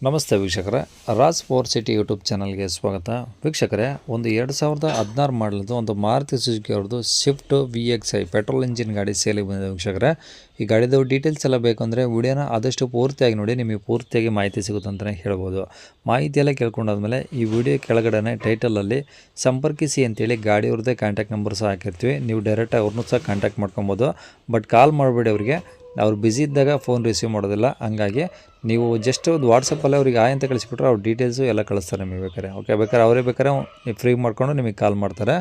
ನಮಸ್ತೆ ವೀಕ್ಷಕರೇ, Raj four city YouTube ಚಾನಲ್ಗೆ ಸ್ವಾಗತ. ವೀಕ್ಷಕರೇ, ಒಂದು 2016 ಮಾಡಲದು ಒಂದು ಮಾರುತಿ ಸುಜುಕಿ ಅವ್ರದ್ದು ಸ್ವಿಫ್ಟ್ VXi ಪೆಟ್ರೋಲ್ ಇಂಜಿನ್ ಗಾಡಿ ಸೇಲಿಗೆ ಬಂದಿದೆ. ವೀಕ್ಷಕರೇ, ಈ ಗಾಡಿದು ಡೀಟೇಲ್ಸ್ ಎಲ್ಲ ಬೇಕಂದರೆ ವಿಡಿಯೋನ ಆದಷ್ಟು ಪೂರ್ತಿಯಾಗಿ ನೋಡಿ, ನಿಮಗೆ ಪೂರ್ತಿಯಾಗಿ ಮಾಹಿತಿ ಸಿಗುತ್ತೆ ಅಂತಲೇ ಹೇಳ್ಬೋದು. ಮಾಹಿತಿ ಎಲ್ಲ ಕೇಳ್ಕೊಂಡಾದ್ಮೇಲೆ ಈ ವಿಡಿಯೋ ಕೆಳಗಡೆ ಟೈಟಲಲ್ಲಿ ಸಂಪರ್ಕಿಸಿ ಅಂತೇಳಿ ಗಾಡಿಯವ್ರದ್ದೇ ಕಾಂಟ್ಯಾಕ್ಟ್ ನಂಬರ್ ಸಹ ಹಾಕಿರ್ತೀವಿ. ನೀವು ಡೈರೆಕ್ಟಾಗಿ ಅವ್ರನ್ನೂ ಸಹ ಕಾಂಟ್ಯಾಕ್ಟ್ ಮಾಡ್ಕೊಬೋದು. ಬಟ್ ಕಾಲ್ ಮಾಡಬೇಡಿ ಅವರಿಗೆ, ಅವ್ರು ಬ್ಯುಸಿ ಇದ್ದಾಗ ಫೋನ್ ರಿಸೀವ್ ಮಾಡೋದಿಲ್ಲ. ಹಂಗಾಗಿ ನೀವು ಜಸ್ಟ್ ಒಂದು ವಾಟ್ಸಪ್ಪಲ್ಲಿ ಅವ್ರಿಗೆ ಆಯ್ ಅಂತ ಕಳಿಸ್ಬಿಟ್ರೆ ಅವ್ರ ಡೀಟೇಲ್ಸು ಎಲ್ಲ ಕಳಿಸ್ತಾರೆ ನಿಮಗೆ ಬೇಕಾರೆ. ಓಕೆ, ಬೇಕಾದ್ರೆ ಅವರೇ ಬೇಕಾದ್ರೆ ನೀವು ಫ್ರೀ ಮಾಡ್ಕೊಂಡು ನಿಮಗೆ ಕಾಲ್ ಮಾಡ್ತಾರೆ.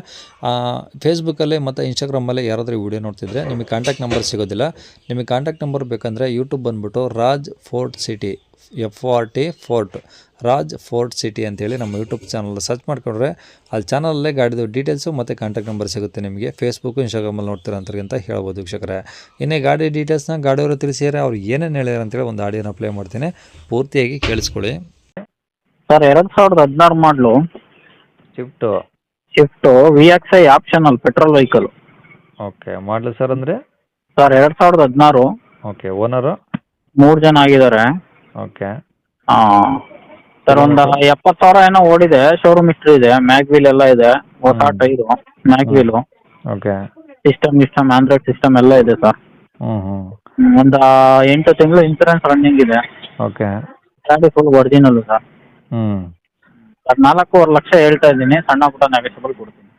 ಫೇಸ್ಬುಕ್ಕಲ್ಲಿ ಮತ್ತು ಇನ್ಸ್ಟಾಗ್ರಾಮಲ್ಲಿ ಯಾರಾದರೂ ವೀಡಿಯೋ ನೋಡ್ತಿದ್ರೆ ನಿಮಗೆ ಕಾಂಟ್ಯಾಕ್ಟ್ ನಂಬರ್ ಸಿಗೋದಿಲ್ಲ. ನಿಮಗೆ ಕಾಂಟ್ಯಾಕ್ಟ್ ನಂಬರ್ ಬೇಕಂದರೆ ಯೂಟ್ಯೂಬ್ ಬಂದುಬಿಟ್ಟು Raj fort city FRT fort Raj fort city ಅಂತೇಳಿ ನಮ್ಮ ಯೂಟ್ಯೂಬ್ ಚಾನಲ್ ಸರ್ಚ್ ಮಾಡಿಕೊಂಡ್ರೆ ಅಲ್ಲಿ ಚಾನಲಲ್ಲೇ ಗಾಡಿದು ಡೀಟೇಲ್ಸು ಮತ್ತು ಕಾಂಟ್ಯಾಕ್ಟ್ ನಂಬರ್ ಸಿಗುತ್ತೆ ನಿಮಗೆ. ಫೇಸ್ಬುಕ್ಕು ಇನ್ಸ್ಟಾಗ್ರಾಮಲ್ಲಿ ನೋಡ್ತೀರ ಅಂತ ಹೇಳ್ಬೋದು ವೀಕ್ಷಕರೇ. ಇನ್ನೇ ಗಾಡಿ ಡೀಟೇಲ್ಸ್ನ ಗಾಡಿಯವರು ತಿಳಿಸಿದರೆ ಅವ್ರು ಏನೇನು ಹೇಳ್ಯಾರ ಅಂತೇಳಿ ಒಂದು ಆಡಿಯೋನ ಪ್ಲೇ ಮಾಡ್ತೀನಿ, ಪೂರ್ತಿಯಾಗಿ ಕೇಳಿಸ್ಕೊಳ್ಳಿ. ಸರ್ 2016 ಮಾಡಲು Swift VXi optional petrol vehicle. Okay, ಮಾಡಲು ಸರ್ ಅಂದರೆ ಸರ್ 2016. ಓಕೆ, ಓನರು 3 ಜನ ಆಗಿದ್ದಾರೆ. ಓಕೆ. ಸರ್ ಒಂದು 70,000 ಏನೋ ಓಡಿದೆ. ಶೋರೂಮ್ ಹಿಸ್ಟ್ರಿ ಇದೆ, ಮ್ಯಾಗ್ ವೀಲ್ ಎಲ್ಲ ಇದೆ, ಹೊಸ tyre, mag wheel, okay, system Android system ಎಲ್ಲ ಇದೆ ಸರ್. ಒಂದು 8 ತಿಂಗಳು ಇನ್ಸೂರೆನ್ಸ್ ರನ್ನಿಂಗ್ ಇದೆ. ಓಕೆ. ಗಾಡಿ full original sir. Sir 4.5 lakh ಹೇಳ್ತಾ ಇದ್ದೀನಿ, ಸಣ್ಣ ಪುಟ್ಟ ನೆಗೆಸಬಲ್ ಕೊಡ್ತೀನಿ.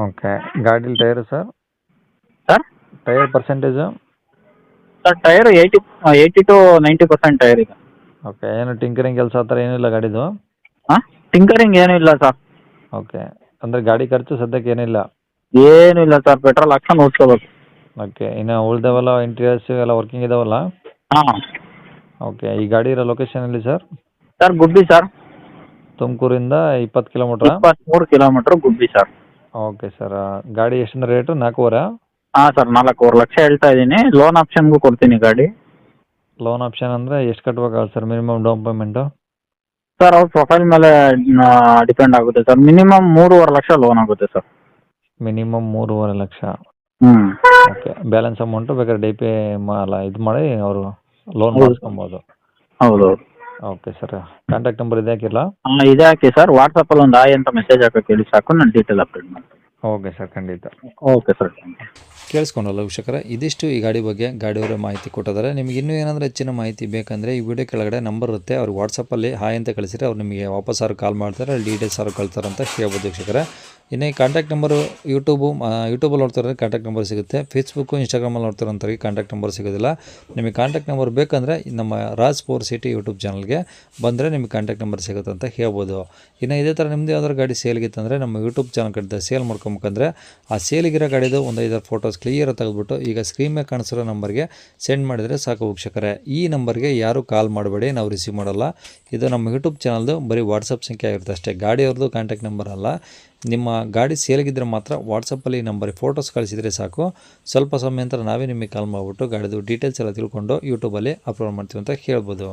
ಓಕೆ. ಗಾಡೀಲಿ tyre sir, sir tyre percentage? Sir tyre 80 to 90% tyre ಇದೆ. ಓಕೆ. ಏನು ಟಿಂಕರಿಂಗ್ ಕೆಲಸ ಆ ಥರ ಏನಿಲ್ಲ ಗಾಡಿದು? ಟಿಂಕರಿಂಗ್ ಏನೂ ಇಲ್ಲ ಸರ್. ಓಕೆ. ಅಂದರೆ ಗಾಡಿ ಖರ್ಚು ಸದ್ಯಕ್ಕೆ ಏನಿಲ್ಲ? ಏನೂ ಇಲ್ಲ ಸರ್, ಪೆಟ್ರೋಲ್ ಹಾಕ್ಸ್ಕೊಂಡು ಓಡಿಸ್ಕೋಬೇಕು. ಓಕೆ. ಇನ್ನು ಉಳ್ದವೆಲ್ಲ ಇಂಟೀರಿಯರ್ಸ್ ಎಲ್ಲ ವರ್ಕಿಂಗ್ ಇದಾವಲ್ಲ? ಹಾಂ. ಓಕೆ. ಈ ಗಾಡಿ ಇರೋ ಲೊಕೇಶನ್ ಎಲ್ಲಿ ಸರ್? ಸರ್ ಗುಬ್ಬಿ ಸರ್. ತುಮಕೂರಿಂದ 20 ಕಿಲೋಮೀಟ್ರಾ? 23 ಕಿಲೋಮೀಟ್ರ್ ಗುಬ್ಬಿ ಸರ್. Okay sir. ಗಾಡಿ ಎಷ್ಟು ರೇಟು? 4.5? ಹಾಂ ಸರ್, 4.5 ಲಕ್ಷ ಹೇಳ್ತಾ ಇದ್ದೀನಿ. ಲೋನ್ ಆಪ್ಷನ್ಗೂ ಕೊಡ್ತೀನಿ ಗಾಡಿ. ಲೋನ್ ಆಪ್ಷನ್ ಅಂದರೆ ಎಷ್ಟು ಕಟ್ಬೇಕಾಗುತ್ತೆ sir minimum down payment? Sir ಅವ್ರ ಪ್ರೊಫೈಲ್ ಮೇಲೆ ಡಿಪೆಂಡ್ ಆಗುತ್ತೆ ಸರ್. ಮಿನಿಮಮ್ 3.5 ಲಕ್ಷ ಲೋನ್ ಆಗುತ್ತೆ ಸರ್. ಮಿನಿಮಮ್ 3.5 ಲಕ್ಷ. ಹ್ಞೂ. ಓಕೆ. ಬ್ಯಾಲೆನ್ಸ್ ಅಮೌಂಟು ಬೇಕಾದ್ರೆ ಡೇ ಪೇ ಇದು ಮಾಡಿ ಅವರು ಲೋನ್ ಮಾಡಿಸ್ಕೊಬೋದು. ಹೌದು. Okay sir. ಕಾಂಟ್ಯಾಕ್ಟ್ ನಂಬರ್ ಇದೆ ಹಾಕಿರಲಾ? ಹಾಂ, ಇದೇ ಹಾಕಿ ಸರ್. ವಾಟ್ಸಪ್ಪಲ್ಲಿ ಒಂದು ಆಯ್ ಅಂತ ಮೆಸೇಜ್ ಹಾಕೋಕೆ ಹೇಳಿ ಸಾಕು, ನಾನು ಡೀಟೇಲ್ ಅಪ್ಡೇಟ್ ಮಾಡ್ತೀನಿ. ಓಕೆ ಸರ್, ಖಂಡಿತ. Okay sir. ಕೇಳಿಸ್ಕೊಂಡಲ್ಲ ವೀಕ್ಷಕರೇ, ಇದಿಷ್ಟು ಈ ಗಾಡಿ ಬಗ್ಗೆ ಗಾಡಿಯವರ ಮಾಹಿತಿ ಕೊಟ್ಟಿದ್ದಾರೆ. ನಿಮಗೆ ಇನ್ನೂ ಏನಾದರೂ ಹೆಚ್ಚಿನ ಮಾಹಿತಿ ಬೇಕಂದರೆ ಈ ವಿಡಿಯೋ ಕೆಳಗಡೆ ನಂಬರ್ ಇರುತ್ತೆ, ಅವ್ರಿಗೆ ವಾಟ್ಸಪ್ಪಲ್ಲಿ ಹಾಯ್ ಅಂತ ಕಳಿಸಿದ್ರೆ ಅವ್ರು ನಿಮಗೆ ವಾಪಸ್ ಅವ್ರು ಕಾಲ್ ಮಾಡ್ತಾರೆ, ಅಲ್ಲಿ ಡೀಟೇಲ್ಸ್ ಅವ್ರು ಕಳ್ತಾರೆ ಅಂತ ಹೇಳ್ಬೋದು ವೀಕ್ಷಕರೇ. ಇನ್ನು ಈ ಕಾಂಟ್ಯಾಕ್ಟ್ ನಂಬರು ಯೂಟ್ಯೂಬಲ್ಲಿ ನೋಡ್ತಾರೆ ಕಾಂಟ್ಯಾಕ್ಟ್ ನಂಬರ್ ಸಿಗುತ್ತೆ. ಫೇಸ್ಬುಕ್ಕು ಇನ್ಸ್ಟಾಗ್ರಾಮಲ್ಲಿ ನೋಡ್ತಾರಂಥವ್ರಿಗೆ ಕಾಂಟ್ಯಾಕ್ಟ್ ನಂಬರ್ ಸಿಗೋದಿಲ್ಲ. ನಿಮಗೆ ಕಾಂಟ್ಯಾಕ್ಟ್ ನಂಬರ್ ಬೇಕಂದರೆ ನಮ್ಮ ರಾಜ್ ಫೋರ್ ಸಿಟಿ ಯೂಟ್ಯೂಬ್ ಚಾನಲ್ಗೆ ಬಂದರೆ ನಿಮಗೆ ಕಾಂಟ್ಯಾಕ್ಟ್ ನಂಬರ್ ಸಿಗುತ್ತೆ ಅಂತ ಹೇಳ್ಬೋದು. ಇನ್ನು ಇದೇ ಥರ ನಿಮ್ಮದು ಯಾವ್ದಾದ್ರು ಗಾಡಿ ಸೇಲ್ಗಿತ್ತಂದರೆ ನಮ್ಮ ಯೂಟ್ಯೂಬ್ ಚಾನಲ್ ಕಡೆ ಸೇಲ್ ಮಾಡ್ಕೊಬೇಕಂದ್ರೆ ಆ ಸೇಲಿಗಿರೋ ಗಾಡಿದು ಒಂದು 5 ಫೋಟೋಸ್ ಕ್ಲಿಯರ್ ತೆಗೆದುಬಿಟ್ಟು ಈಗ ಸ್ಕ್ರೀನ್ ಮೇಲೆ ಕಾಣಿಸಿರೋ ನಂಬರ್ಗೆ ಸೆಂಡ್ ಮಾಡಿದರೆ ಸಾಕು ವೀಕ್ಷಕರೇ. ಈ ನಂಬರ್ಗೆ ಯಾರೂ ಕಾಲ್ ಮಾಡಬೇಡಿ, ನಾವು ರಿಸೀವ್ ಮಾಡೋಲ್ಲ. ಇದು ನಮ್ಮ ಯೂಟ್ಯೂಬ್ ಚಾನಲ್ದು ಬರೀ ವಾಟ್ಸಪ್ ಸಂಖ್ಯೆ ಆಗಿರುತ್ತೆ ಅಷ್ಟೇ, ಗಾಡಿಯವ್ರದ್ದು ಕಾಂಟ್ಯಾಕ್ಟ್ ನಂಬರ್ ಅಲ್ಲ. ನಿಮ್ಮ ಗಾಡಿ ಸೇಲ್ಗಿದ್ರೆ ಮಾತ್ರ ವಾಟ್ಸಪ್ಪಲ್ಲಿ ಈ ನಂಬರಿಗೆ ಫೋಟೋಸ್ ಕಳಿಸಿದರೆ ಸಾಕು. ಸ್ವಲ್ಪ ಸಮಯ ನಂತರ ನಾವೇ ನಿಮಗೆ ಕಾಲ್ ಮಾಡಿಬಿಟ್ಟು ಗಾಡಿದು ಡೀಟೇಲ್ಸ್ ಎಲ್ಲ ತಿಳ್ಕೊಂಡು ಯೂಟ್ಯೂಬಲ್ಲಿ ಅಪ್ಲೋಡ್ ಮಾಡ್ತೀವಿ ಅಂತ ಹೇಳ್ಬೋದು.